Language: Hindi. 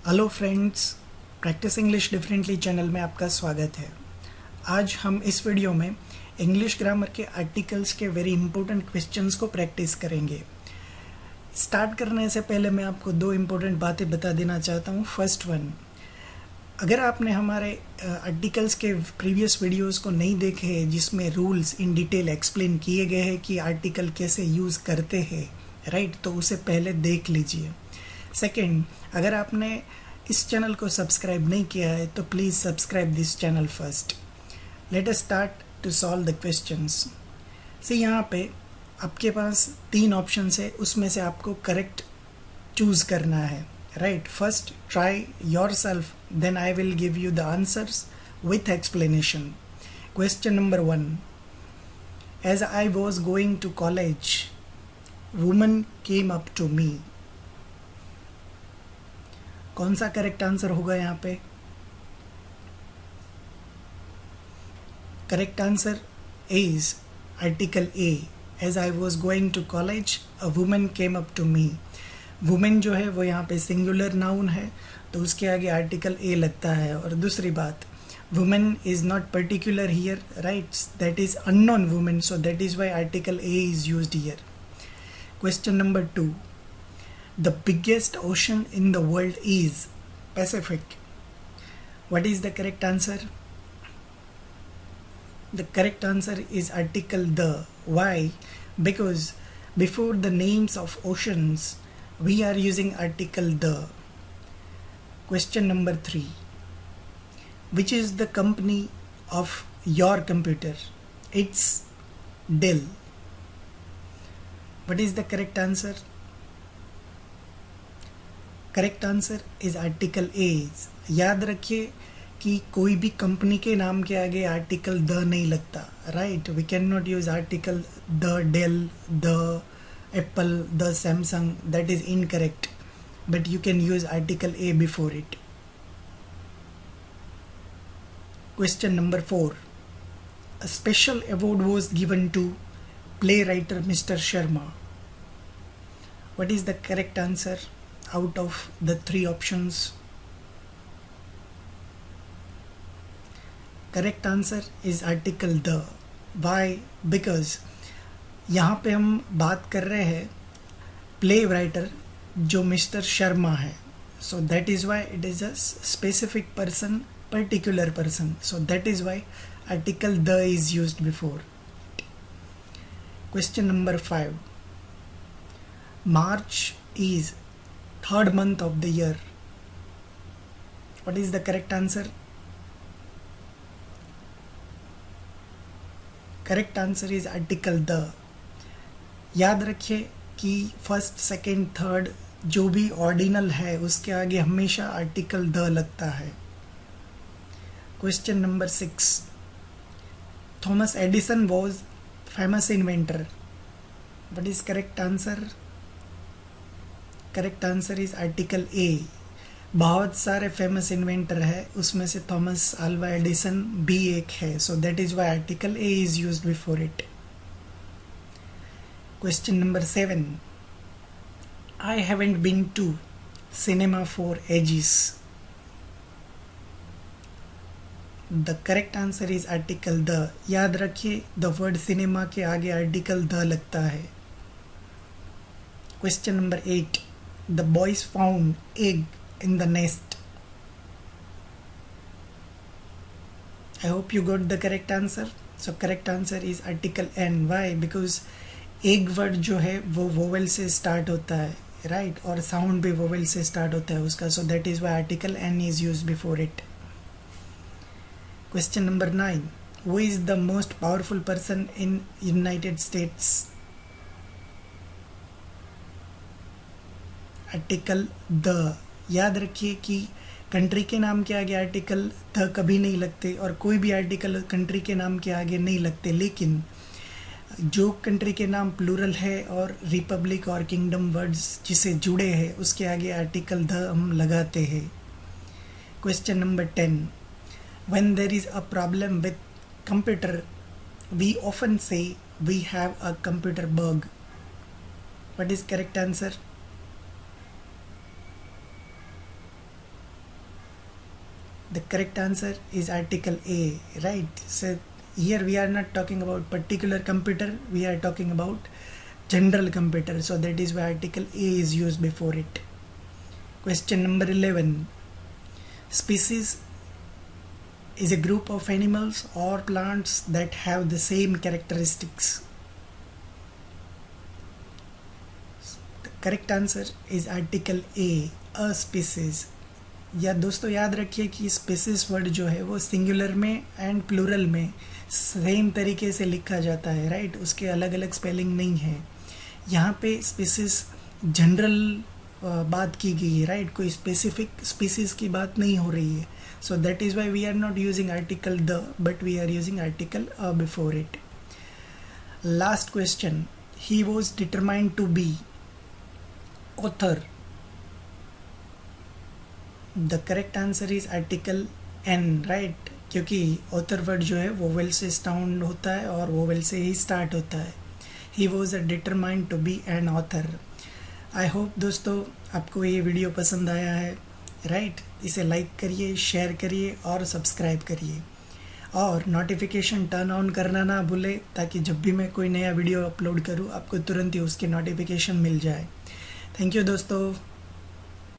Hello friends, practice English differently channel में आपका स्वागत है। आज हम इस वीडियो में इंग्लिश ग्रामर के आर्टिकल्स के वेरी इंपॉर्टेंट क्वेश्चंस को प्रैक्टिस करेंगे। स्टार्ट करने से पहले मैं आपको दो इम्पोर्टेंट बातें बता देना चाहता हूँ। फर्स्ट वन, अगर आपने हमारे आर्टिकल्स के प्रीवियस वीडियोस को नहीं देखे जिसमें रूल्स इन डिटेल एक्सप्लेन किए गए हैं कि आर्टिकल कैसे यूज़ करते हैं, राइट, तो उसे पहले देख लीजिए। सेकंड, अगर आपने इस चैनल को सब्सक्राइब नहीं किया है तो please subscribe this channel first. Let us start to solve the questions. See, यहाँ पे आपके पास 3 ऑप्शंस है, उसमें से आपको करेक्ट चूज़ करना है, right. First try yourself, then I will give you the answers with explanation. Question number 1, as I was going to college woman came up to me. कौन सा करेक्ट आंसर होगा यहाँ पे? Correct answer is article a. As I was going to college a woman came up to me. Women जो है वो यहाँ पे सिंगुलर नाउन है, तो उसके आगे आर्टिकल ए लगता है। और दूसरी बात, women is not particular here, right, that is unknown women, so that is why article a is used here. Question number 2, the biggest ocean in the world is Pacific. What is the correct answer? The correct answer is article the. Why? Because before the names of oceans we are using article the. Question number 3, which is the company of your computer? It's Dell. What is the correct answer? Correct answer is article A. याद रखिए कि कोई भी कंपनी के नाम के आगे आर्टिकल द नहीं लगता, right. We can not use article the Dell, the Apple, the Samsung, that is incorrect, but you can use article a before it. Question number 4, a special award was given to play writer mister Sharma. What is the correct answer out of the 3 options? Correct answer is article the. Why? Because यहाँ पे हम बात कर रहे हैं प्ले राइटर जो मिस्टर शर्मा है, so that is why it is a specific person, particular person, so that is why article the is used before. Question number 5, March is third month of the year. What is the correct answer? Correct answer is article the. याद रखिए कि फर्स्ट, सेकेंड, थर्ड जो भी ऑर्डिनल है उसके आगे हमेशा आर्टिकल द लगता है। Question number 6, Thomas Edison was famous inventor. What is correct answer? Correct answer is article A. बहुत सारे फेमस इन्वेंटर है, उसमें से थॉमस अल्वा एडिसन भी एक है, so that is why article a is used before it. Question number 7, I haven't been to cinema for ages. The correct answer is article the. याद रखिए द वर्ड सिनेमा के आगे आर्टिकल द लगता है। Question number 8, the boys found egg in the nest. I hope you got the correct answer. So correct answer is article n. Why? Because egg word जो है वो vowel से start होता है, right, और sound भी vowel से start होता है उसका, so that is why article n is used before it. Question number 9, who is the most powerful person in United States? Article the. याद रखिए कि कंट्री के नाम के आगे आर्टिकल द कभी नहीं लगते, और कोई भी आर्टिकल कंट्री के नाम के आगे नहीं लगते, लेकिन जो कंट्री के नाम प्लूरल है और रिपब्लिक और किंगडम वर्ड्स जिसे जुड़े हैं उसके आगे आर्टिकल द हम लगाते हैं। Question number 10, when there is a problem with computer we often say we have a computer bug. What is correct answer? The correct answer is article A, right? So here we are not talking about particular computer, we are talking about general computer, so that is why article A is used before it. Question number 11. Species is a group of animals or plants that have the same characteristics. The correct answer is article A, a species. या दोस्तों याद रखिए कि स्पीसीज वर्ड जो है वो सिंगुलर में एंड प्लूरल में सेम तरीके से लिखा जाता है, राइट? उसके अलग अलग स्पेलिंग नहीं है. यहाँ पे स्पीसीज जनरल बात की गई है, राइट? कोई स्पेसिफिक स्पीसीज की बात नहीं हो रही है. So that is why we are not using article the, but we are using article a before it. Last question. He was determined to be author. The correct answer is article an, right? क्योंकि ऑथर वर्ड जो है वोवेल से साउंड होता है और वोवेल से ही स्टार्ट होता है. He was determined to be an author. आई होप दोस्तों आपको ये वीडियो पसंद आया है, राइट? इसे लाइक करिए, शेयर करिए और सब्सक्राइब करिए, और नोटिफिकेशन टर्न ऑन करना ना भूले, ताकि जब भी मैं कोई नया वीडियो अपलोड करूँ आपको तुरंत ही उसकी नोटिफिकेशन मिल जाए. थैंक यू दोस्तों.